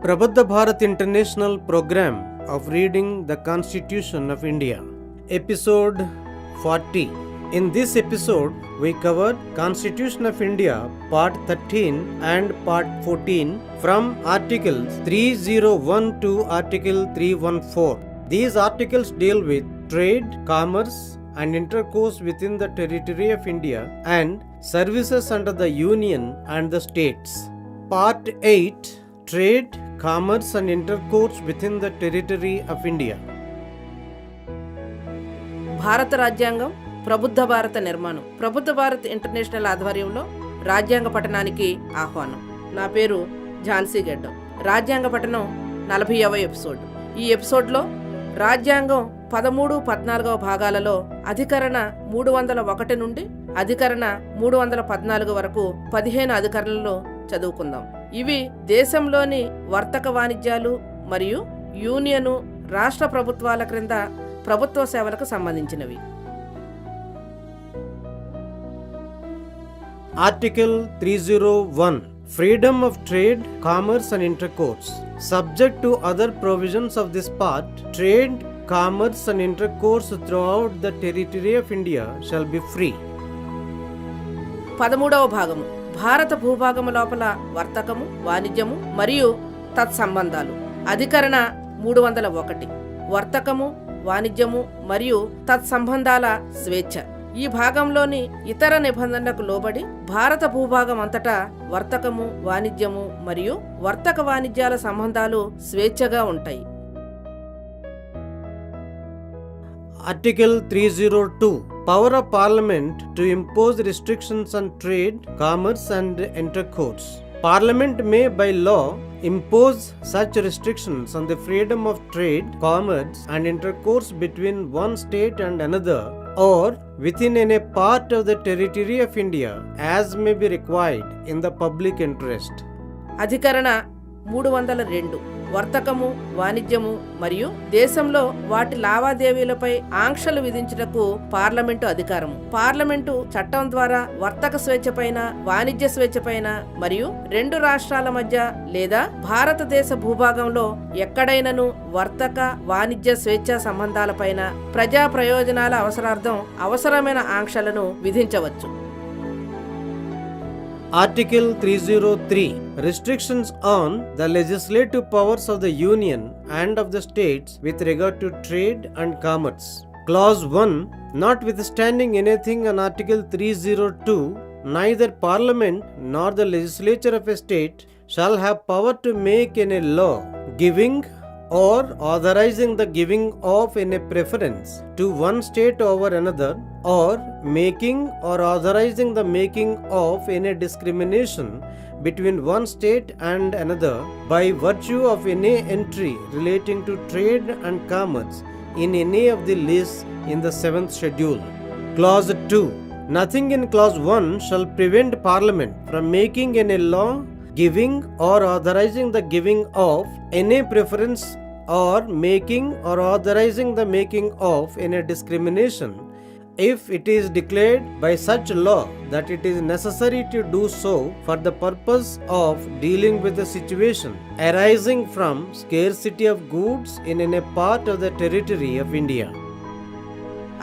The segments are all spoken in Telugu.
Prabhuddha Bharat International Program of Reading the Constitution of India, Episode 40. In this episode, we covered Constitution of India Part 13 and Part 14 from Articles 301 to Article 314. These articles deal with trade, commerce, and intercourse within the territory of India and services under the Union and the states. Part 8. Trade, commerce and intercourse within the territory of India. భారత రాజ్యాంగం ప్రబుద్ధ భారత నిర్మాణం. ప్రబుద్ధ భారత్ ఇంటర్నేషనల్ ఆధ్వర్యంలో రాజ్యాంగ పఠనానికి ఆహ్వానం. నా పేరు ఝాన్సీ గెడ్డం. రాజ్యాంగ పఠనం 40వ ఎపిసోడ్. ఈ ఎపిసోడ్లో రాజ్యాంగం 13-14 భాగాలలో అధికరణ 301 నుండి అధికరణ 314 వరకు 15 అధికరణలు చదువుకుందాం. ఇవి దేశంలోని వర్తక వాణిజ్యాలు మరియు యూనియను, రాష్ట్ర ప్రభుత్వాల క్రింద ప్రభుత్వ సేవలకు సంబంధించినవి. Article 301. Freedom of trade, commerce and intercourse. Subject to other provisions of this part, trade, commerce and intercourse throughout the territory of India shall be free. 13వ భాగము. భారత భూభాగము లోపల వర్తకము, వాణిజ్యము మరియు తత్సంబంధాలు. అధికరణ 301. వర్తకము, వాణిజ్యము మరియు తత్సంబంధాల స్వేచ్ఛ. ఈ భాగంలోని ఇతర నిబంధనలకు లోబడి భారత భూభాగం అంతటా వర్తకము, వాణిజ్యము మరియు వర్తక వాణిజ్యాల సంబంధాలు స్వేచ్ఛగా ఉంటాయి. Article 302. Power of Parliament to impose restrictions on trade, commerce and intercourse. Parliament may by law impose such restrictions on the freedom of trade, commerce and intercourse between one state and another or within any part of the territory of India as may be required in the public interest. అధికరణ 302. వర్తకము, వాణిజ్యము మరియు దేశంలో వాటి లావాదేవీలపై ఆంక్షలు విధించుటకు పార్లమెంటు అధికారము. పార్లమెంటు చట్టం ద్వారా వర్తక స్వేచ్ఛపైన, వాణిజ్య స్వేచ్ఛపైన మరియు రెండు రాష్ట్రాల మధ్య లేదా భారతదేశ భూభాగంలో ఎక్కడైనను వర్తక, వాణిజ్య స్వేచ్ఛ సంబంధాలపైన ప్రజా ప్రయోజనాల అవసరార్థం అవసరమైన ఆంక్షలను విధించవచ్చు. Article 303. Restrictions on the legislative powers of the Union and of the states with regard to trade and commerce. Clause 1. Notwithstanding anything on Article 302, neither Parliament nor the legislature of a state shall have power to make any law giving or authorizing the giving of any preference to one state over another or making or authorizing the making of any discrimination between one state and another by virtue of any entry relating to trade and commerce in any of the lists in the 7th schedule. Clause 2. Nothing in Clause 1 shall prevent Parliament from making any law giving or authorizing the giving of any preference or making or authorizing the making of any discrimination if it is declared by such law that it is necessary to do so for the purpose of dealing with the situation arising from scarcity of goods in any part of the territory of India.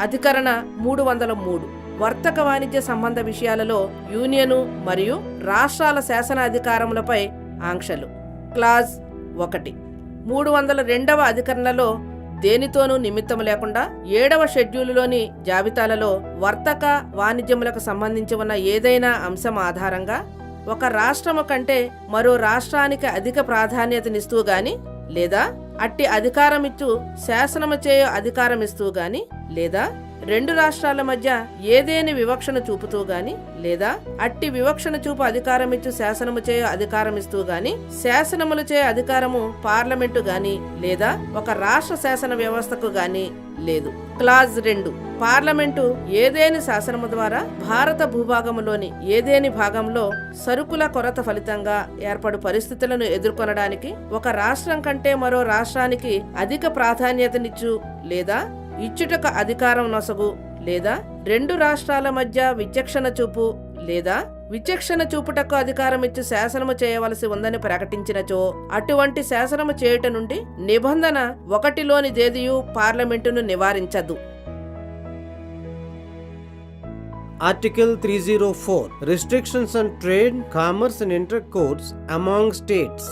అధికరణ 303. వర్తక వాణిజ్య సంబంధ విషయాలలో యూనియను మరియు రాష్ట్రాల శాసన అధికారములపై ఆంక్షలు. క్లాజ్ 1. 302వ అధికరణలో దేనితోనూ నిమిత్తము లేకుండా 7వ షెడ్యూలులోని జాబితాలలో వర్తక వాణిజ్యములకు సంబంధించి ఉన్న ఏదైనా అంశం ఆధారంగా ఒక రాష్ట్రము కంటే మరో రాష్ట్రానికి అధిక ప్రాధాన్యతనిస్తూ గాని లేదా అట్టి అధికారమిచ్చు శాసనము చేయు అధికారమిస్తూ గాని లేదా రెండు రాష్ట్రాల మధ్య ఏదేని వివక్షను చూపుతూ గాని లేదా అట్టి వివక్షను చూపు అధికారమిచ్చు శాసనము చేయు అధికారమిస్తూ గాని శాసనములు చేయు అధికారము పార్లమెంటు గాని లేదా ఒక రాష్ట్ర శాసన వ్యవస్థకు గాని లేదు. క్లాజ్ 2. పార్లమెంటు ఏదేని శాసనము ద్వారా భారత భూభాగములోని ఏదేని భాగంలో సరుకుల కొరత ఫలితంగా ఏర్పడు పరిస్థితులను ఎదుర్కొనడానికి ఒక రాష్ట్రం కంటే మరో రాష్ట్రానికి అధిక ప్రాధాన్యతనిచ్చు లేదా ఇచ్చుటకు అధికారం నొసగు లేదా రెండు రాష్ట్రాల మధ్య విచక్షణ చూపు లేదా విచక్షణ చూపుటకు అధికారం ఇచ్చి శాసనము చేయవలసి ఉందని ప్రకటించినచో అటువంటి శాసనము చేయుట నుండి నిబంధన 1లోని దేదియు పార్లమెంటును నివారించదు. Article 304 Restrictions on trade, commerce and intercourse among states.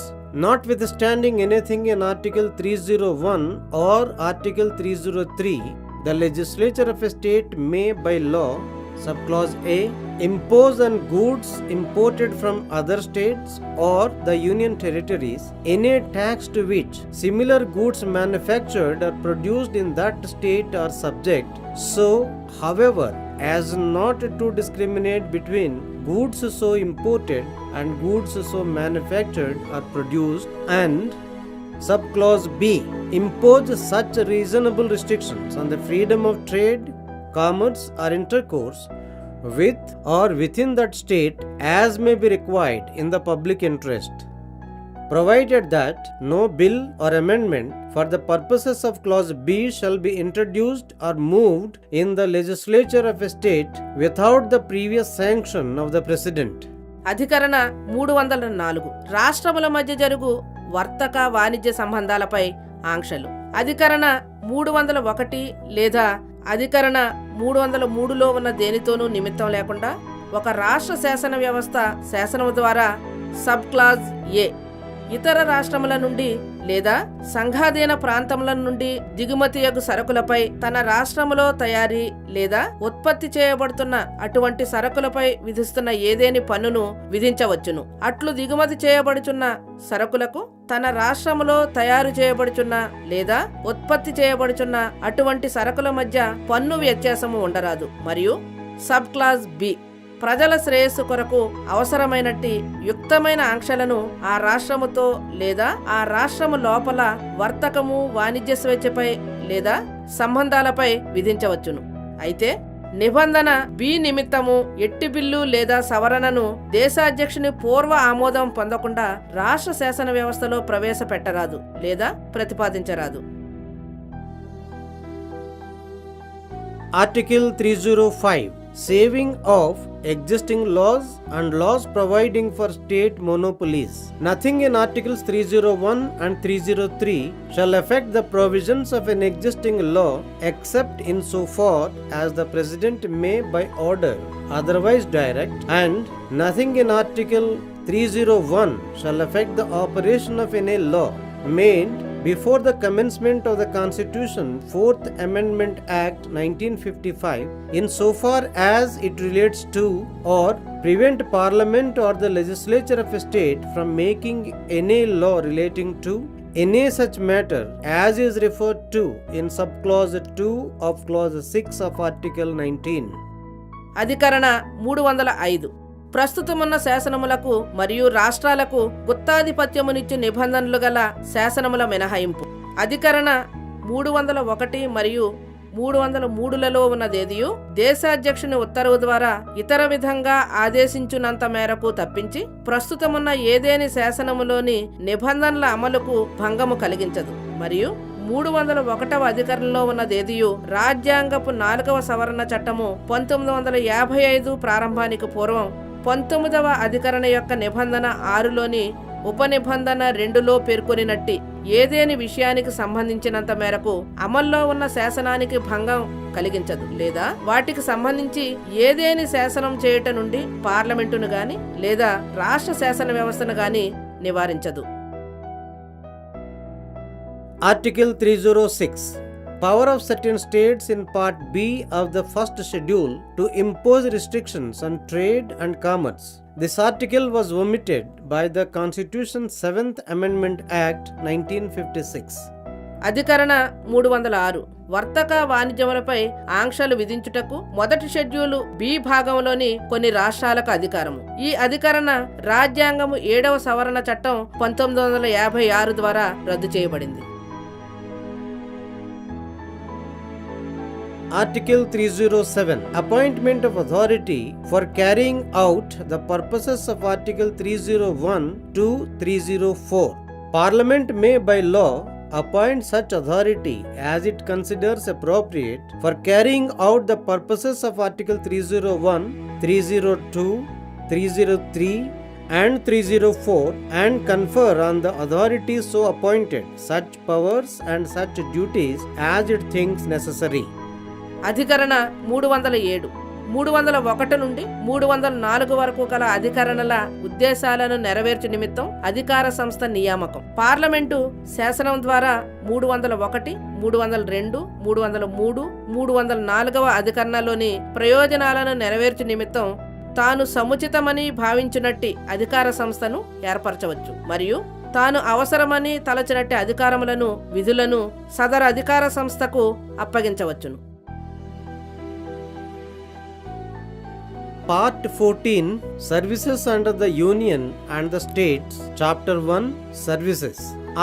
Notwithstanding anything in Article 301 or Article 303, the legislature of a state may by law, subclause A, impose on goods imported from other states or the union territories any tax to which similar goods manufactured or produced in that state are subject, so however as not to discriminate between goods so imported and goods so manufactured or produced, and subclause B, impose such reasonable restrictions on the freedom of trade, commerce or intercourse with or within that state as may be required in the public interest, provided that no bill or amendment for the purposes of clause B shall be introduced or moved in the legislature of a state without the previous sanction of the president. అధికరణ 304 రాష్ట్రముల మధ్య జరుగు వర్తక వాణిజ్య సంబంధాలపై ఆంక్షలు. అధికరణ 301 లేదా అధికరణ 303లో ఉన్న దేనితోనూ నిమిత్తం లేకుండా ఒక రాష్ట్ర శాసన వ్యవస్థ శాసనము ద్వారా సబ్ క్లాజ్ ఏ ఇతర రాష్ట్రముల నుండి లేదా సంఘాధీన ప్రాంతముల నుండి దిగుమతియగు సరకులపై తన రాష్ట్రములో తయారీ లేదా ఉత్పత్తి చేయబడుతున్న అటువంటి సరకులపై విధిస్తున్న ఏదేని పన్నును విధించవచ్చును. అట్లు దిగుమతి చేయబడుచున్న సరకులకు తన రాష్ట్రములో తయారు చేయబడుచున్న లేదా ఉత్పత్తి చేయబడుచున్న అటువంటి సరకుల మధ్య పన్ను వ్యత్యాసము ఉండరాదు. మరియు సబ్ క్లాజ్ బి ప్రజల శ్రేయస్సు కొరకు అవసరమైనట్టి యుక్తమైన ఆంక్షలను ఆ రాష్ట్రముతో లేదా ఆ రాష్ట్రము లోపల వర్తకము వాణిజ్య స్వేచ్ఛపై లేదా సంబంధాలపై విధించవచ్చును. అయితే నిబంధన బి నిమిత్తము ఎట్టి బిల్లు లేదా సవరణను దేశాధ్యక్షుని పూర్వ ఆమోదం పొందకుండా రాష్ట్ర శాసన వ్యవస్థలో ప్రవేశపెట్టరాదు లేదా ప్రతిపాదించరాదు. Article 305 Saving of existing laws and laws providing for state monopolies. Nothing in Articles 301 and 303 shall affect the provisions of an existing law except insofar as the President may by order otherwise direct, and nothing in Article 301 shall affect the operation of any law made before the commencement of the Constitution 4th Amendment Act 1955 insofar as it relates to or prevent Parliament or the legislature of a state from making any law relating to any such matter as is referred to in subclause 2 of clause 6 of Article 19. అధికరణ 305 ప్రస్తుతమున్న శాసనములకు మరియు రాష్ట్రాలకు గుత్తాధిపత్యమునిచ్చు నిబంధనలు గల శాసనముల మినహాయింపు. అధికరణ 301 మరియు 303లలో ఉన్నదేదియు దేశాధ్యక్షుని ఉత్తర్వు ద్వారా ఇతర విధంగా ఆదేశించునంత మేరకు తప్పించి ప్రస్తుతమున్న ఏదేని శాసనములోని నిబంధనల అమలుకు భంగము కలిగించదు. మరియు 301వ అధికరణలో ఉన్నదేదియు రాజ్యాంగపు 4వ సవరణ చట్టము 1955 ప్రారంభానికి పూర్వం 19వ అధికరణ యొక్క నిబంధన 6లోని ఉపనిబంధన 2లో పేర్కొనినట్టి ఏదేని విషయానికి సంబంధించినంత మేరకు అమల్లో ఉన్న శాసనానికి భంగం కలిగించదు లేదా వాటికి సంబంధించి ఏదేని శాసనం చేయుట నుండి పార్లమెంటును గాని లేదా రాష్ట్ర శాసన వ్యవస్థను గాని నివారించదు. Article 306 Power of certain states in Part B of the first schedule to impose restrictions on trade and commerce. This article was omitted by the Constitution's 7th Amendment Act 1956. అధికరణ 306 వర్తక వాణిజ్యములపై ఆంక్షలు విధించుటకు మొదటి షెడ్యూలు బి భాగంలోని కొన్ని రాష్ట్రాలకు అధికారము. ఈ అధికరణ రాజ్యాంగము 7వ సవరణ చట్టం 1956 ద్వారా రద్దు చేయబడింది. Article 307 Appointment of authority for carrying out the purposes of Article 301 to 304. Parliament may by law appoint such authority as it considers appropriate for carrying out the purposes of Article 301 302, 303 and 304 and confer on the authorities so appointed such powers and such duties as it thinks necessary. అధికరణ 307 301 నుండి 304 వరకు గల అధికరణల ఉద్దేశాలను నెరవేర్చు నిమిత్తం అధికార సంస్థ నియామకం. పార్లమెంటు శాసనం ద్వారా 301, 302, 303, 304 అధికరణలోని ప్రయోజనాలను నెరవేర్చు నిమిత్తం తాను సముచితమని భావించినట్టి అధికార సంస్థను ఏర్పరచవచ్చు మరియు తాను అవసరమని తలచినట్టి అధికారములను విధులను సదరు అధికార సంస్థకు అప్పగించవచ్చును. Part 14 Services under the Union and the States. Chapter 1 Services.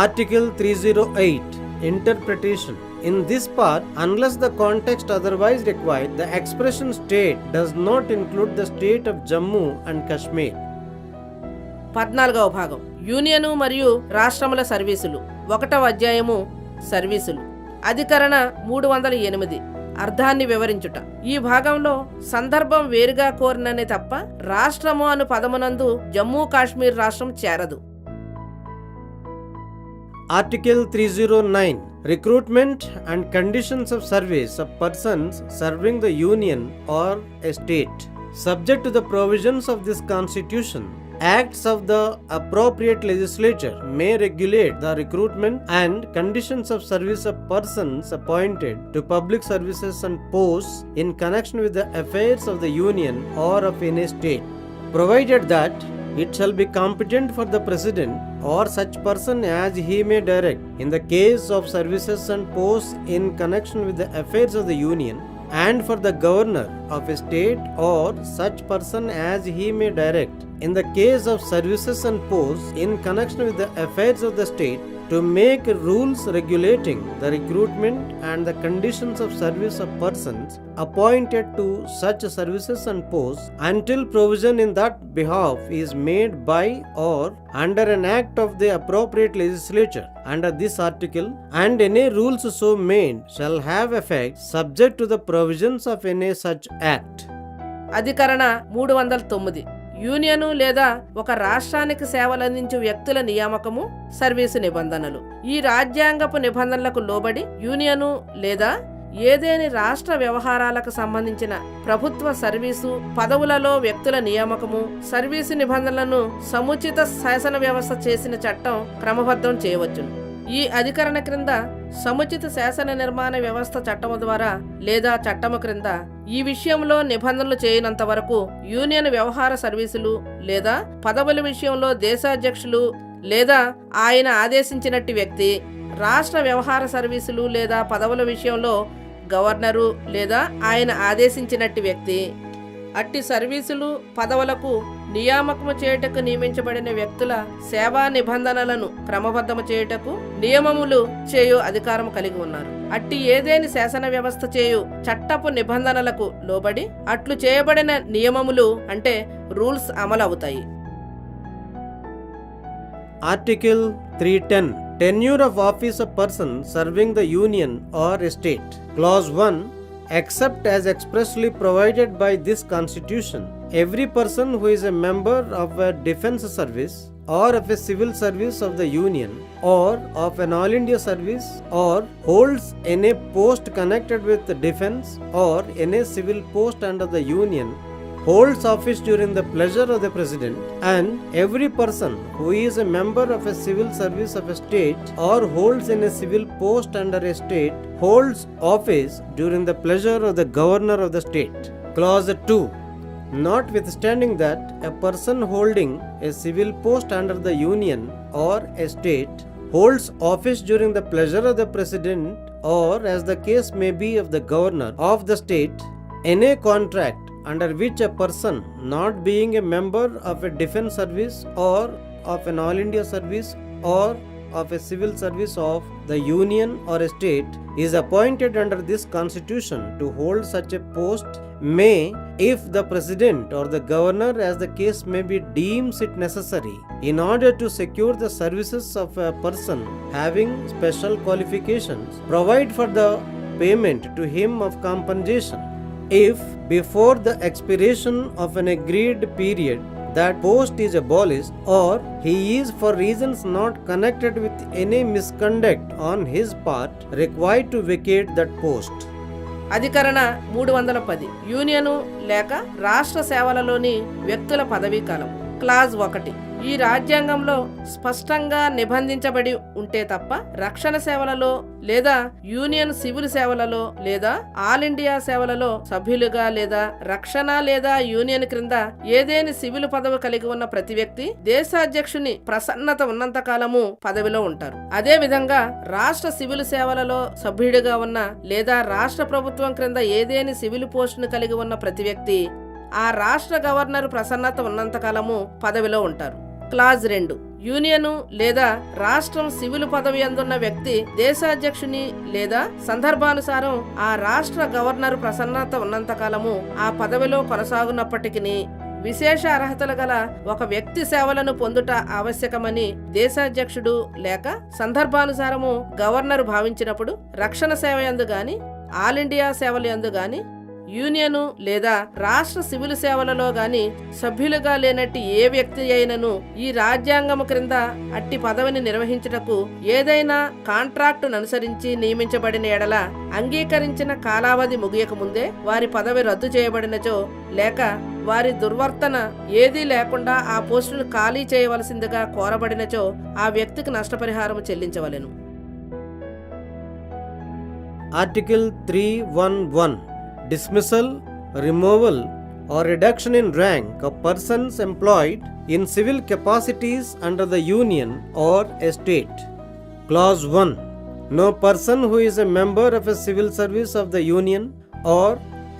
Article 308 Interpretation. In this part, unless the context otherwise required, the expression state does not include the state of Jammu and Kashmir. 14వ భాగం యూనియను మరియు రాష్ట్రముల సర్వీసులు. 1వ అధ్యాయము సర్వీసులు. అధికరణ 308 అర్థాన్ని వివరించుట. ఈ భాగంలో సందర్భం వేరుగా కోరిననే తప్ప రాష్ట్రము అను పదమునందు జమ్మూ కాశ్మీర్ రాష్ట్రం చేరదు. Article 309 Recruitment and conditions of service of persons serving the union or a state. Subject to the provisions of this constitution, acts of the appropriate legislature may regulate the recruitment and conditions of service of persons appointed to public services and posts in connection with the affairs of the union or of any state, provided that it shall be competent for the president or such person as he may direct in the case of services and posts in connection with the affairs of the union, and for the governor of a state or such person as he may direct in the case of services and posts in connection with the affairs of the state, to make rules regulating the recruitment and the conditions of service of persons appointed to such services and posts until provision in that behalf is made by or under an act of the appropriate legislature under this article, and any rules so made shall have effect subject to the provisions of any such act. అధికరణ 309 యూనియను లేదా ఒక రాష్ట్రానికి సేవలందించే వ్యక్తుల నియామకము, సర్వీసు నిబంధనలు. ఈ రాజ్యాంగపు నిబంధనలకు లోబడి యూనియను లేదా ఏదేని రాష్ట్ర వ్యవహారాలకు సంబంధించిన ప్రభుత్వ సర్వీసు పదవులలో వ్యక్తుల నియామకము, సర్వీసు నిబంధనలను సముచిత శాసన వ్యవస్థ చేసిన చట్టం క్రమబద్ధం చేయవచ్చును. ఈ అధికరణ క్రింద సముచిత శాసన నిర్మాణ వ్యవస్థ చట్టము ద్వారా లేదా చట్టము క్రింద ఈ విషయంలో నిబంధనలు చేయనంత వరకు యూనియన్ వ్యవహార సర్వీసులు లేదా పదవుల విషయంలో దేశాధ్యక్షులు లేదా ఆయన ఆదేశించినట్టి వ్యక్తి, రాష్ట్ర వ్యవహార సర్వీసులు లేదా పదవుల విషయంలో గవర్నరు లేదా ఆయన ఆదేశించినట్టి వ్యక్తి, అట్టి సర్వీసులు పదవులకు నియామకము చేయుటకు నియమించబడిన వ్యక్తుల సేవా నిబంధనలను క్రమబద్ధము చేయుటకు నియమములు చేయు అధికారం కలిగి ఉన్నారు. అట్టి ఏదేని శాసన వ్యవస్థ చేయు చట్టపు నిబంధనలకు లోబడి అట్లు చేయబడిన నియమములు అంటే rules అమలవుతాయి. Article 310 Tenure of office of person serving the union or a state. Clause 1 Except as expressly provided by this constitution, every person who is a member of a defense service or of a civil service of the union or of an all India service or holds any post connected with defense or any civil post under the union, holds office during the pleasure of the president, and every person who is a member of a civil service of a state or holds in a civil post under a state holds office during the pleasure of the governor of the state. Clause 2 Notwithstanding that a person holding a civil post under the union or a state holds office during the pleasure of the president or, as the case may be, of the governor of the state, any contract under which a person not being a member of a defense service or of an all India service or of a civil service of the union or a state is appointed under this constitution to hold such a post may, if the president or the governor, as the case may be, deems it necessary in order to secure the services of a person having special qualifications, provide for the payment to him of compensation. if before the expiration of an agreed period that post is abolished, or he is for reasons not connected with any misconduct on his part required to vacate that post. అధికరణ 310 యూనియను లేక రాష్ట్ర సేవలలోని వ్యక్తుల పదవీ కాలం. క్లాజ్ 1 ఈ రాజ్యాంగంలో స్పష్టంగా నిబంధించబడి ఉంటే తప్ప రక్షణ సేవలలో లేదా యూనియన్ సివిల్ సేవలలో లేదా ఆల్ ఇండియా సేవలలో సభ్యులుగా లేదా రక్షణ లేదా యూనియన్ క్రింద ఏదేని సివిల్ పదవి కలిగి ఉన్న ప్రతి వ్యక్తి దేశాధ్యక్షుని ప్రసన్నత ఉన్నంత కాలము పదవిలో ఉంటారు. అదే విధంగా రాష్ట్ర సివిల్ సేవలలో సభ్యుడిగా ఉన్న లేదా రాష్ట్ర ప్రభుత్వం క్రింద ఏదేని సివిల్ పోస్టును కలిగి ఉన్న ప్రతి వ్యక్తి ఆ రాష్ట్ర గవర్నర్ ప్రసన్నత ఉన్నంత కాలము పదవిలో ఉంటారు. క్లాజ్ 2 యూనియను లేదా రాష్ట్రం సివిల్ పదవి అందున్న వ్యక్తి దేశాధ్యక్షుని లేదా సందర్భానుసారం ఆ రాష్ట్ర గవర్నర్ ప్రసన్నత ఉన్నంత కాలము ఆ పదవిలో కొనసాగున్నప్పటికీ విశేష అర్హతలు గల ఒక వ్యక్తి సేవలను పొందుట ఆవశ్యకమని దేశాధ్యక్షుడు లేక సందర్భానుసారము గవర్నర్ భావించినప్పుడు రక్షణ సేవ యందు గాని ఆల్ ఇండియా సేవల యందు గాని యూనియను లేదా రాష్ట్ర సివిల్ సేవలలో గాని సభ్యులుగా లేనట్టి ఏ వ్యక్తి అయినను ఈ రాజ్యాంగము క్రింద అట్టి పదవిని నిర్వహించుటకు ఏదైనా కాంట్రాక్టును అనుసరించి నియమించబడిన ఎడల అంగీకరించిన కాలావధి ముగియక ముందే వారి పదవి రద్దు చేయబడినచో లేక వారి దుర్వర్తన ఏదీ లేకుండా ఆ పోస్టును ఖాళీ చేయవలసిందిగా కోరబడినచో ఆ వ్యక్తికి నష్టపరిహారం చెల్లించవలెను. Article 311 Dismissal, removal or reduction in rank of persons employed in civil capacities under the union or a state. Clause 1. No person who is a member of a civil service of the union or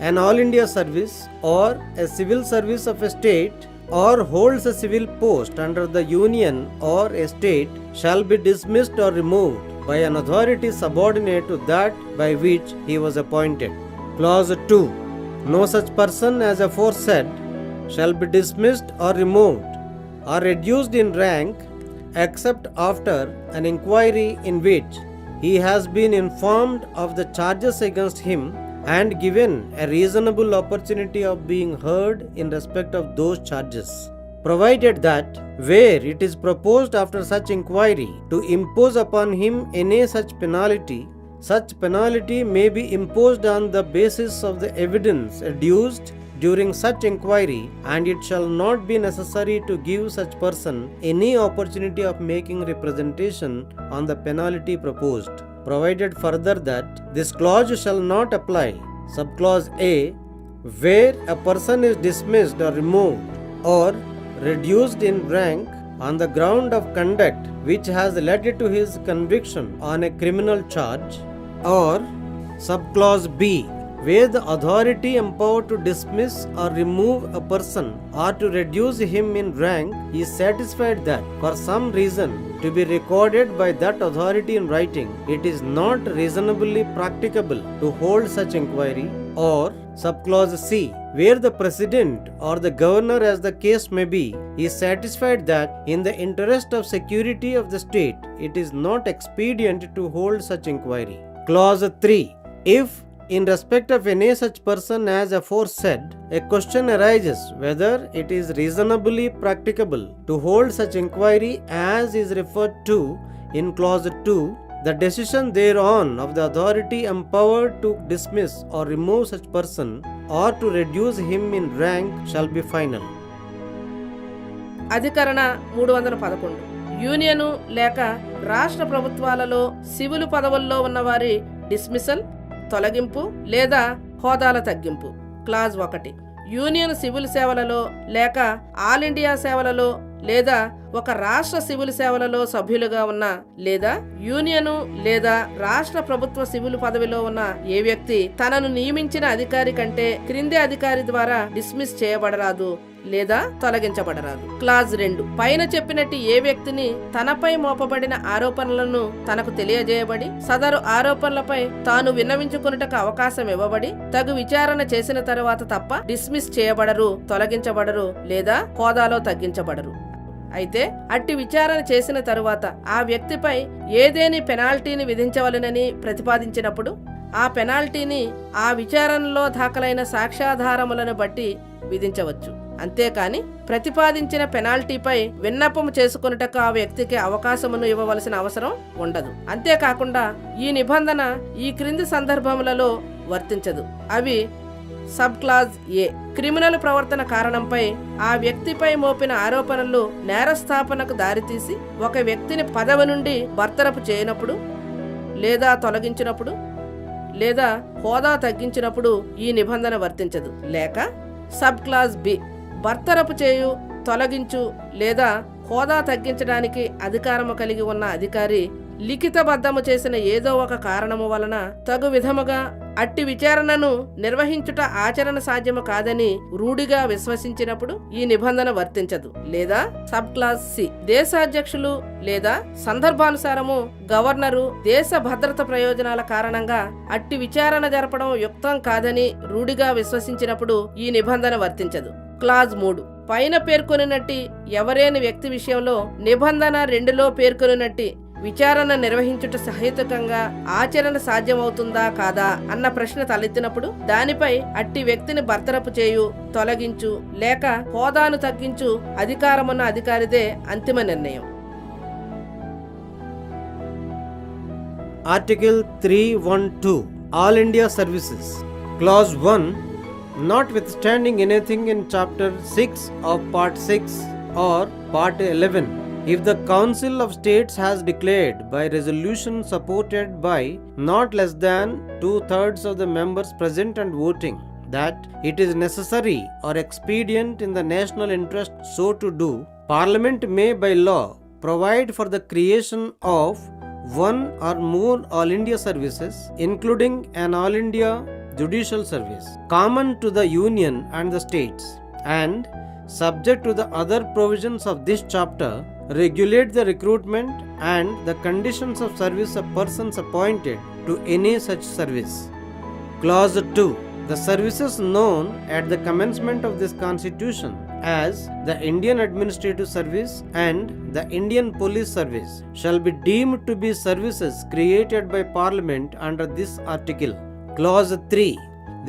an all India service or a civil service of a state or holds a civil post under the union or a state shall be dismissed or removed by an authority subordinate to that by which he was appointed. Clause 2. No such person as aforesaid shall be dismissed or removed or reduced in rank except after an inquiry in which he has been informed of the charges against him and given a reasonable opportunity of being heard in respect of those charges, provided that where it is proposed after such inquiry to impose upon him any such penalty may be imposed on the basis of the evidence adduced during such inquiry, and it shall not be necessary to give such person any opportunity of making representation on the penalty proposed, provided further that this clause shall not apply. Subclause A. Where a person is dismissed or removed or reduced in rank on the ground of conduct which has led to his conviction on a criminal charge, or subclause B, where the authority empowered to dismiss or remove a person or to reduce him in rank is satisfied that for some reason to be recorded by that authority in writing it is not reasonably practicable to hold such inquiry, or subclause C, where the president or the governor, as the case may be, is satisfied that in the interest of security of the state it is not expedient to hold such inquiry. Clause 3. If in respect of any such person as aforesaid a question arises whether it is reasonably practicable to hold such inquiry as is referred to in clause 2, the decision thereon of the authority empowered to dismiss or remove such person or to reduce him in rank shall be final. అధికరణ 311 యూనియను లేక రాష్ట్ర ప్రభుత్వాలలో సివిల్ పదవుల్లో ఉన్నవారి డిస్మిసల్, తొలగింపు లేదా హోదాల తగ్గింపు. క్లాజ్ 1. యూనియన్ సివిల్ సేవలలో లేక ఆల్ ఇండియా సేవలలో లేదా ఒక రాష్ట్ర సివిల్ సేవలలో సభ్యులుగా ఉన్న లేదా యూనియను లేదా రాష్ట్ర ప్రభుత్వ సివిల్ పదవిలో ఉన్న ఏ వ్యక్తి తనను నియమించిన అధికారి కంటే క్రింది అధికారి ద్వారా డిస్మిస్ చేయబడరాదు లేదా తొలగించబడరాదు. క్లాజ్ 2. పైన చెప్పినట్టు ఏ వ్యక్తిని తనపై మోపబడిన ఆరోపణలను తనకు తెలియజేయబడి సదరు ఆరోపణలపై తాను విన్నవించుకున్నటకు అవకాశం ఇవ్వబడి తగు విచారణ చేసిన తరువాత తప్ప డిస్మిస్ చేయబడరు, తొలగించబడరు లేదా హోదాలో తగ్గించబడరు. అయితే అట్టి విచారణ చేసిన తరువాత ఆ వ్యక్తిపై ఏదేని పెనాల్టీని విధించవలెనని ప్రతిపాదించినప్పుడు ఆ పెనాల్టీని ఆ విచారణలో దాఖలైన సాక్ష్యాధారములను బట్టి విధించవచ్చు. అంతేకాని ప్రతిపాదించిన పెనాల్టీపై విన్నపం చేసుకొనుటకు ఆ వ్యక్తికి అవకాశమును ఇవ్వవలసిన అవసరం ఉండదు. అంతేకాకుండా ఈ నిబంధన ఈ క్రింది సందర్భములలో వర్తించదు. అవి సబ్ క్లాజ్ ఏ. క్రిమినల్ ప్రవర్తన కారణంపై ఆ వ్యక్తిపై మోపిన ఆరోపణలు నేరస్థాపనకు దారితీసి ఒక వ్యక్తిని పదవి నుండి బర్తరపు చేయనప్పుడు లేదా తొలగించినప్పుడు లేదా హోదా తగ్గించినప్పుడు ఈ నిబంధన వర్తించదు. లేక సబ్ క్లాజ్ బి. బర్తరపు చేయు, తొలగించు లేదా హోదా తగ్గించడానికి అధికారము కలిగి ఉన్న అధికారి లిఖితబద్ధము చేసిన ఏదో ఒక కారణము వలన తగు విధముగా అట్టి విచారణను నిర్వహించుట ఆచరణ సాధ్యము కాదని రూఢిగా విశ్వసించినప్పుడు ఈ నిబంధన వర్తించదు. లేదా సబ్ క్లాస్ సి. దేశాధ్యక్షులు లేదా సందర్భానుసారము గవర్నరు దేశ భద్రత ప్రయోజనాల కారణంగా అట్టి విచారణ జరపడం యుక్తం కాదని రూఢిగా విశ్వసించినప్పుడు ఈ నిబంధన వర్తించదు. క్లాజ్ 3. పైన పేర్కొనినట్టి ఎవరైనా వ్యక్తి విషయంలో నిబంధన 2లో పేర్కొనినట్టి విచారణ నిర్వహించుట సహేతుకంగా ఆచరణ సాధ్యమవుతుందా కాదా అన్న ప్రశ్న తలెత్తినప్పుడు దానిపై అట్టి వ్యక్తిని బర్తరపు చేయు, తొలగించు లేక హోదాను తగ్గించు అధికారమున్న అధికారిదే అంతిమ నిర్ణయం. Article 312 All India Services. Clause 1. Notwithstanding anything in Chapter 6 of Part 6 or Part 11, if the Council of States has declared by resolution supported by not less than 2/3 of the members present and voting that it is necessary or expedient in the national interest so to do, Parliament may by law provide for the creation of one or more All India services, including an All India Judicial Service, common to the Union and the states, and subject to the other provisions of this chapter, regulate the recruitment and the conditions of service of persons appointed to any such service. Clause 2. The services known at the commencement of this Constitution as the Indian Administrative Service and the Indian Police Service shall be deemed to be services created by Parliament under this article. Clause 3.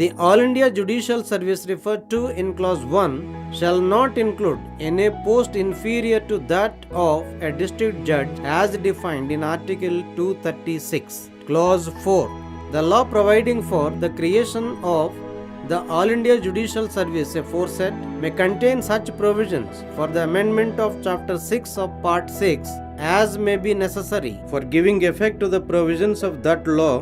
The All India Judicial Service referred to in Clause 1 shall not include any post inferior to that of a district judge as defined in Article 236. Clause 4. The law providing for the creation of the All India Judicial Service aforesaid may contain such provisions for the amendment of Chapter 6 of Part 6 as may be necessary for giving effect to the provisions of that law,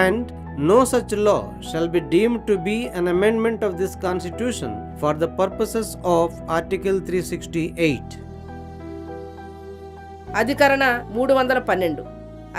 and no such law shall be deemed to be an amendment of this Constitution for the purposes of Article 368. అధికరణ 312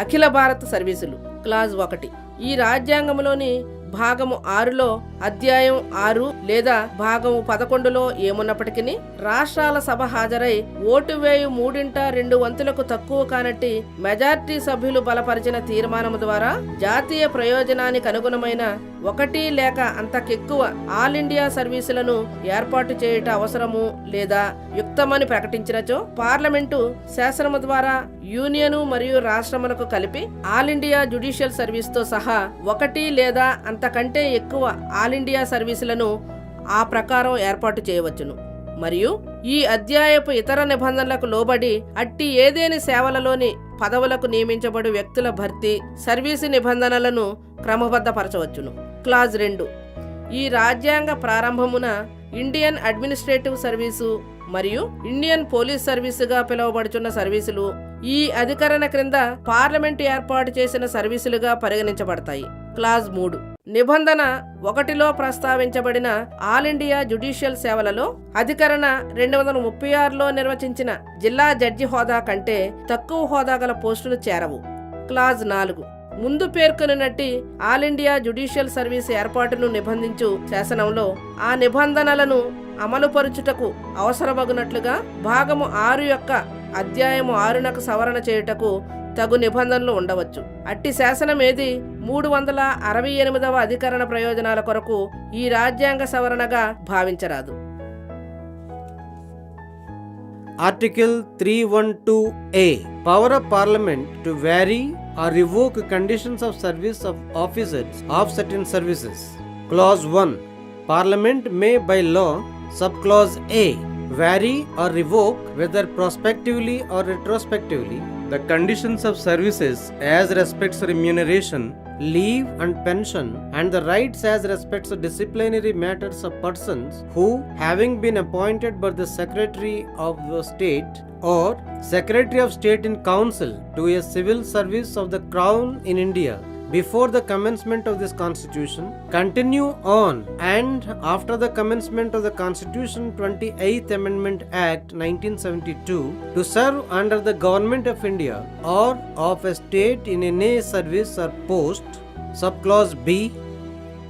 అఖిల భారత సర్వీసులు. క్లాజ్ 1. ఈ రాజ్యాంగంలోని భాగము 6లో అధ్యాయం 6 లేదా భాగము 11లో ఏమున్నప్పటికీ రాష్ట్రాల సభ హాజరై ఓటు వేయు 3/2 తక్కువ కానట్టి మెజార్టీ సభ్యులు బలపరిచిన తీర్మానము ద్వారా జాతీయ ప్రయోజనానికి అనుగుణమైన 1 లేక అంతకెక్కువ ఆల్ ఇండియా సర్వీసులను ఏర్పాటు చేయుట అవసరము లేదా యుక్తమని ప్రకటించినచో పార్లమెంటు శాసనము ద్వారా యూనియను మరియు రాష్ట్రములకు కలిపి ఆల్ ఇండియా జ్యుడిషియల్ సర్వీస్తో సహా 1 లేదా అంతకంటే ఎక్కువ ఆల్ ఇండియా సర్వీసులను ఆ ప్రకారం ఏర్పాటు చేయవచ్చును. మరియు ఈ అధ్యాయపు ఇతర నిబంధనలకు లోబడి అట్టి ఏదేని సేవలలోని పదవులకు నియమించబడు వ్యక్తుల భర్తీ సర్వీసు నిబంధనలను క్రమబద్ధపరచవచ్చును. క్లాజ్ 2. ఈ రాజ్యాంగ ప్రారంభమున ఇండియన్ అడ్మినిస్ట్రేటివ్ సర్వీసు మరియు ఇండియన్ పోలీస్ సర్వీసుగా పిలువబడుచున్న సర్వీసులు ఈ అధికరణ క్రింద పార్లమెంటు ఏర్పాటు చేసిన సర్వీసులుగా పరిగణించబడతాయి. క్లాజ్ 3. నిబంధన 1లో ప్రస్తావించబడిన ఆల్ ఇండియా జ్యుడిషియల్ సేవలలో అధికరణ 236లో నిర్వచించిన జిల్లా జడ్జి హోదా కంటే తక్కువ హోదా గల పోస్టులు చేరవు. క్లాజ్ 4. ముందు పేర్కొనినట్టి ఆల్ ఇండియా జ్యుడిషియల్ సర్వీస్ ఏర్పాటును నిబంధించు శాసనంలో ఆ నిబంధనలను అమలుపరుచుటకు అవసరమగునట్లుగా భాగము 6 యొక్క అధ్యాయము 6నకు సవరణ చేయుటకు తగు నిబంధనలు ఉండవచ్చు. అట్టి శాసనం ఏది 368వ అధికరణ ప్రయోజనాల కొరకు ఈ రాజ్యాంగ సవరణగా భావించరాదు. Article 312A. Power of Parliament to vary or revoke conditions of service of officers of certain services. Clause 1. Parliament may by law, subclause A, vary or revoke, whether prospectively or retrospectively, the conditions of services as respects remuneration, leave and pension, and the rights as respects disciplinary matters of persons who, having been appointed by the Secretary of the State or Secretary of State in Council to a civil service of the Crown in India before the commencement of this Constitution, continue on and after the commencement of the Constitution 28th Amendment Act 1972 to serve under the Government of India or of a state in any service or post. Subclause B.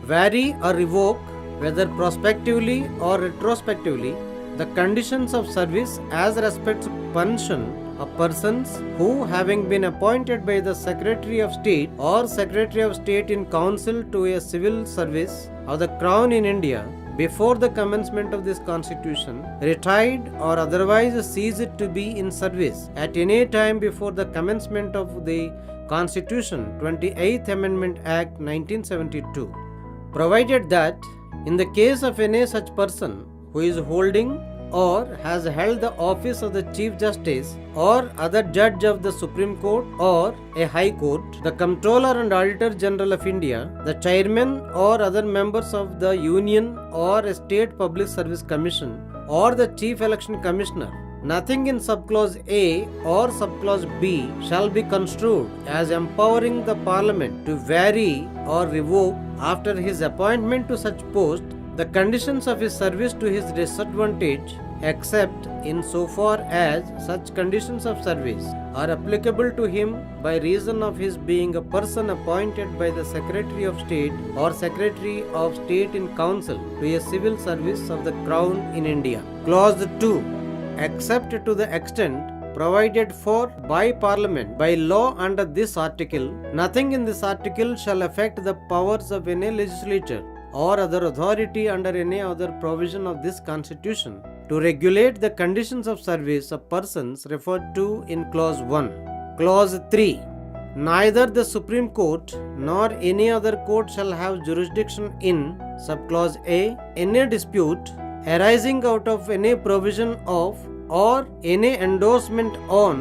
Vary or revoke, whether prospectively or retrospectively, the conditions of service as respects pension of persons who, having been appointed by the Secretary of State or Secretary of State in Council to a civil service of the Crown in India before the commencement of this Constitution, retired or otherwise ceased to be in service at any time before the commencement of the Constitution 28th Amendment Act 1972, provided that in the case of any such person who is holding or has held the office of the Chief Justice or other Judge of the Supreme Court or a High Court, the Comptroller and Auditor General of India, the Chairman or other members of the Union or a State Public Service Commission or the Chief Election Commissioner, nothing in subclause A or subclause B shall be construed as empowering the Parliament to vary or revoke after his appointment to such post the conditions of his service to his disadvantage, except in so far as such conditions of service are applicable to him by reason of his being a person appointed by the Secretary of State or Secretary of State in Council to a civil service of the Crown in India. Clause 2. Except to the extent provided for by Parliament by law under this article, nothing in this article shall affect the powers of any legislature or other authority under any other provision of this Constitution to regulate the conditions of service of persons referred to in Clause 1. Clause 3. Neither the Supreme Court nor any other court shall have jurisdiction in subclause A any dispute arising out of any provision of or any endorsement on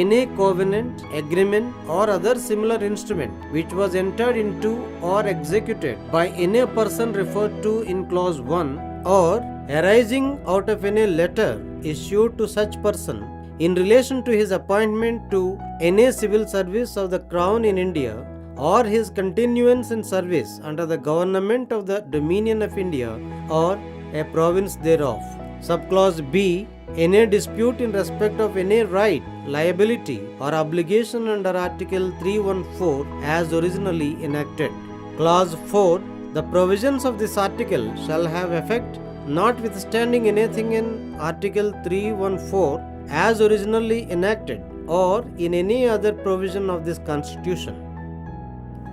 any covenant, agreement or other similar instrument which was entered into or executed by any person referred to in clause 1 or arising out of any letter issued to such person in relation to his appointment to any civil service of the Crown in India or his continuance in service under the government of the Dominion of India or a province thereof. Subclause B. Any dispute in respect of any right, liability or obligation under Article 314 as originally enacted. Clause 4. The provisions of this article shall have effect notwithstanding anything in Article 314 as originally enacted or in any other provision of this Constitution.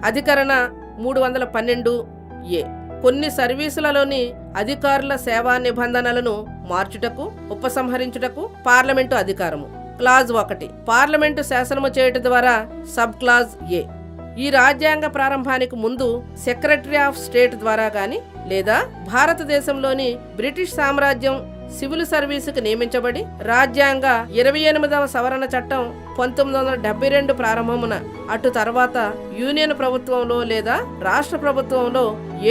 అధికరణ 312 కొన్ని సర్వీసులలోని అధికారుల సేవా నిబంధనలను మార్చుటకు, ఉపసంహరించుటకు పార్లమెంటు అధికారము. క్లాజ్ 1. పార్లమెంటు శాసనము చేయుట ద్వారా. సబ్ క్లాజ్ ఏ. ఈ రాజ్యాంగ ప్రారంభానికి ముందు సెక్రటరీ ఆఫ్ స్టేట్ ద్వారా గాని లేదా భారతదేశంలోని బ్రిటిష్ సామ్రాజ్యం సివిల్ సర్వీసుకు నియమించబడి రాజ్యాంగ 28వ సవరణ చట్టం 1972 ప్రారంభమున అటు తర్వాత యూనియన్ ప్రభుత్వంలో లేదా రాష్ట్ర ప్రభుత్వంలో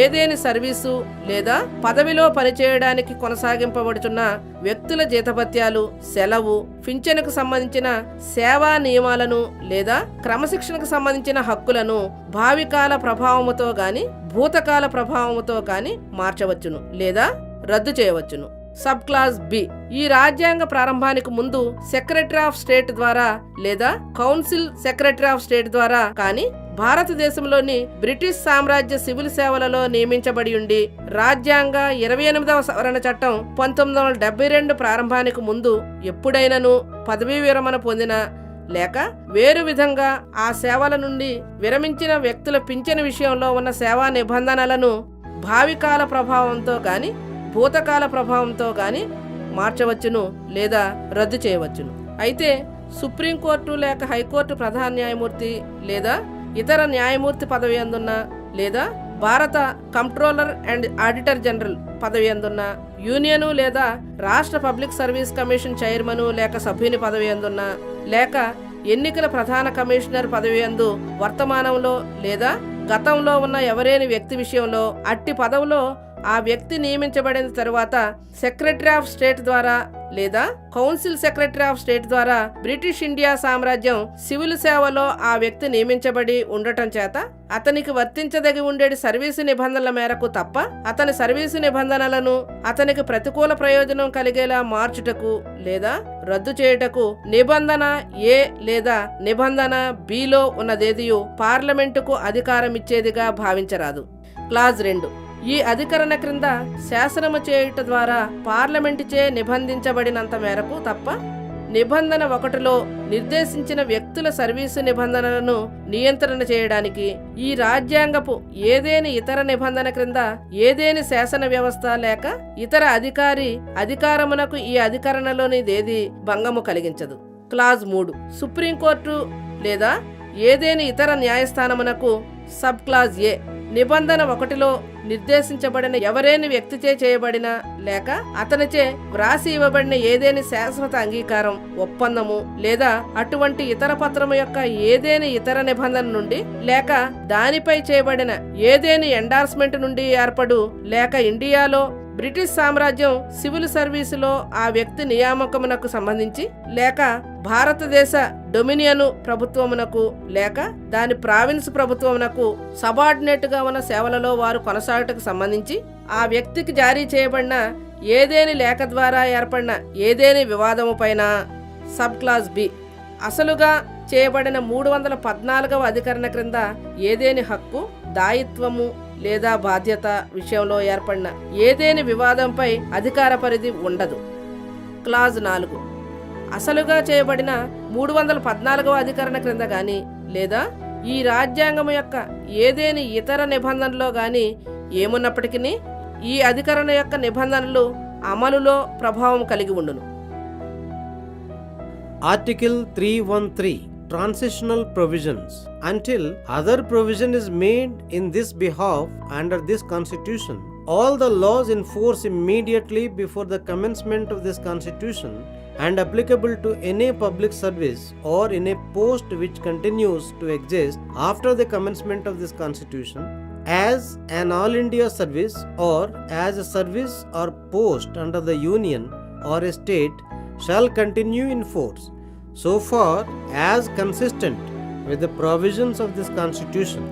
ఏదేని సర్వీసు లేదా పదవిలో పనిచేయడానికి కొనసాగింపబడుతున్న వ్యక్తుల జీతభత్యాలు, సెలవు, పింఛనుకు సంబంధించిన సేవా నియమాలను లేదా క్రమశిక్షణకు సంబంధించిన హక్కులను భావికాల ప్రభావముతో గాని భూతకాల ప్రభావముతో గాని మార్చవచ్చును లేదా రద్దు చేయవచ్చును. Sub clause B. ఈ రాజ్యాంగ ప్రారంభానికి ముందు సెక్రటరీ ఆఫ్ స్టేట్ ద్వారా లేదా కౌన్సిల్ సెక్రటరీ ఆఫ్ స్టేట్ ద్వారా కానీ భారతదేశంలోని బ్రిటిష్ సామ్రాజ్య సివిల్ సేవలలో నియమించబడి ఉండి రాజ్యాంగ 28వ సవరణ చట్టం 1972 ప్రారంభానికి ముందు ఎప్పుడైనను పదవీ విరమణ పొందిన లేక వేరు విధంగా ఆ సేవల నుండి విరమించిన వ్యక్తుల పింఛను విషయంలో ఉన్న సేవా నిబంధనలను భావికాల ప్రభావంతో గాని భూతకాల ప్రభావంతో గాని మార్చవచ్చును లేదా రద్దు చేయవచ్చును. అయితే సుప్రీంకోర్టు లేక హైకోర్టు ప్రధాన న్యాయమూర్తి లేదా ఇతర న్యాయమూర్తి పదవి అందున్న లేదా భారత కంప్ట్రోలర్ అండ్ ఆడిటర్ జనరల్ పదవి అందున్న యూనియను లేదా రాష్ట్ర పబ్లిక్ సర్వీస్ కమిషన్ చైర్మను లేక సభ్యుని పదవి అందున్న లేక ఎన్నికల ప్రధాన కమిషనర్ పదవి అందు వర్తమానంలో లేదా గతంలో ఉన్న ఎవరేని వ్యక్తి విషయంలో అట్టి పదవిలో ఆ వ్యక్తి నియమించబడిన తరువాత సెక్రటరీ ఆఫ్ స్టేట్ ద్వారా లేదా కౌన్సిల్ సెక్రటరీ ఆఫ్ స్టేట్ ద్వారా బ్రిటిష్ ఇండియా సామ్రాజ్యం సివిల్ సేవలో ఆ వ్యక్తి నియమించబడి ఉండటం చేత అతనికి వర్తించదగి ఉండేది సర్వీసు నిబంధనల మేరకు తప్ప అతని సర్వీసు నిబంధనలను అతనికి ప్రతికూల ప్రయోజనం కలిగేలా మార్చుటకు లేదా రద్దు చేయుటకు నిబంధన ఏ లేదా నిబంధన బిలో ఉన్నదేదియు పార్లమెంటుకు అధికారం ఇచ్చేదిగా భావించరాదు. క్లాజ్ 2. ఈ అధికరణ క్రింద శాసనము చేయుట ద్వారా పార్లమెంటుచే నిబంధించబడినంత మేరకు తప్ప నిబంధన 1లో నిర్దేశించిన వ్యక్తుల సర్వీసు నిబంధనలను నియంత్రణ చేయడానికి ఈ రాజ్యాంగపు ఏదేని ఇతర నిబంధన క్రింద ఏదేని శాసన వ్యవస్థ లేక ఇతర అధికారి అధికారమునకు ఈ అధికరణలోనిదేది భంగము కలిగించదు. క్లాజ్ 3. సుప్రీంకోర్టు లేదా ఏదేని ఇతర న్యాయస్థానమునకు సబ్ క్లాజ్ ఏ నిబంధన 1లో నిర్దేశించబడిన ఎవరేని వ్యక్తిచే చేయబడిన లేక అతనిచే వ్రాసి ఇవ్వబడిన ఏదేని శాశ్వత అంగీకారం ఒప్పందము లేదా అటువంటి ఇతర పత్రము యొక్క ఏదేని ఇతర నిబంధన నుండి లేక దానిపై చేయబడిన ఏదేని ఎండార్స్మెంట్ నుండి ఏర్పడు లేక ఇండియాలో బ్రిటిష్ సామ్రాజ్యం సివిల్ సర్వీసులో ఆ వ్యక్తి నియామకమునకు సంబంధించి లేక భారతదేశ డొమినియను ప్రభుత్వమునకు లేక దాని ప్రావిన్స్ ప్రభుత్వమునకు సబార్డినేట్ గా ఉన్న సేవలలో వారు కొనసాగుటకు సంబంధించి ఆ వ్యక్తికి జారీ చేయబడిన ఏదేని లేఖ ద్వారా ఏర్పడిన ఏదేని వివాదము పైన సబ్ క్లాజ్ బి అసలుగా చేయబడిన 314వ అధికరణ క్రింద ఏదేని హక్కు దాయిత్వము లేదా బాధ్యత విషయంలో ఏర్పడిన ఏదేని వివాదంపై అధికార పరిధి ఉండదు. క్లాజ్ 4. అసలుగా చేయబడిన 314వ అధికరణ క్రింద గాని లేదా ఈ రాజ్యాంగం యొక్క ఏదేని ఇతర నిబంధనలో గాని ఏమున్నప్పటికీ ఈ అధికరణ యొక్క నిబంధనలు అమలులో ప్రభావం కలిగి ఉండును. Article 313 Transitional Provisions. Until other provision is made in this behalf under this Constitution, all the laws in force immediately before the commencement of this Constitution and applicable to any public service or in a post which continues to exist after the commencement of this Constitution as an all India service or as a service or post under the Union or a state shall continue in force so far as consistent with the provisions of this Constitution.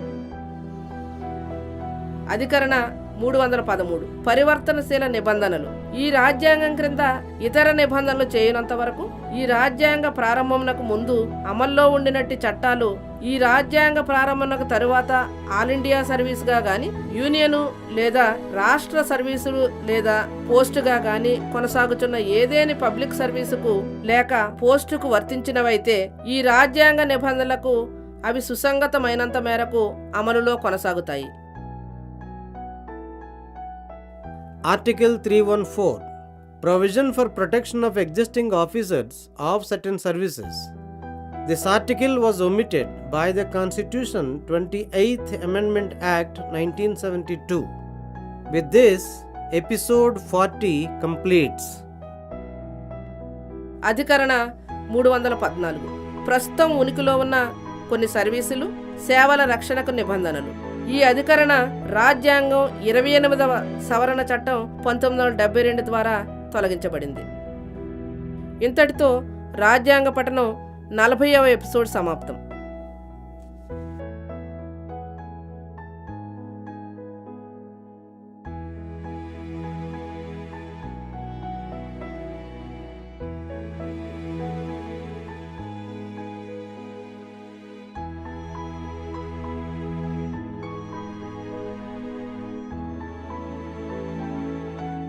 అధికరణ 313 పరివర్తనశీల నిబంధనలు. ఈ రాజ్యాంగం క్రింద ఇతర నిబంధనలు చేయనంత వరకు ఈ రాజ్యాంగ ప్రారంభమునకు ముందు అమల్లో ఉండినట్టి చట్టాలు ఈ రాజ్యాంగ ప్రారంభమునకు తరువాత ఆల్ ఇండియా సర్వీస్గా గాని యూనియను లేదా రాష్ట్ర సర్వీసులు లేదా పోస్టుగా గాని కొనసాగుతున్న ఏదేని పబ్లిక్ సర్వీసుకు లేక పోస్టుకు వర్తించినవైతే ఈ రాజ్యాంగ నిబంధనలకు అవి సుసంగతమైనంత మేరకు అమలులో కొనసాగుతాయి. Article 314 Provision for protection of existing officers of certain services. This article was omitted by the Constitution 28th Amendment Act 1972. With this, episode 40 completes. అధికరణ 314 ప్రస్తుతం ఉనికిలో ఉన్న కొన్ని సర్వీసులు సేవల రక్షణకు నిబంధనలు. ఈ అధికరణ రాజ్యాంగం 28వ సవరణ చట్టం 1972 ద్వారా తొలగించబడింది. ఇంతటితో రాజ్యాంగ పఠనం 40వ ఎపిసోడ్ సమాప్తం.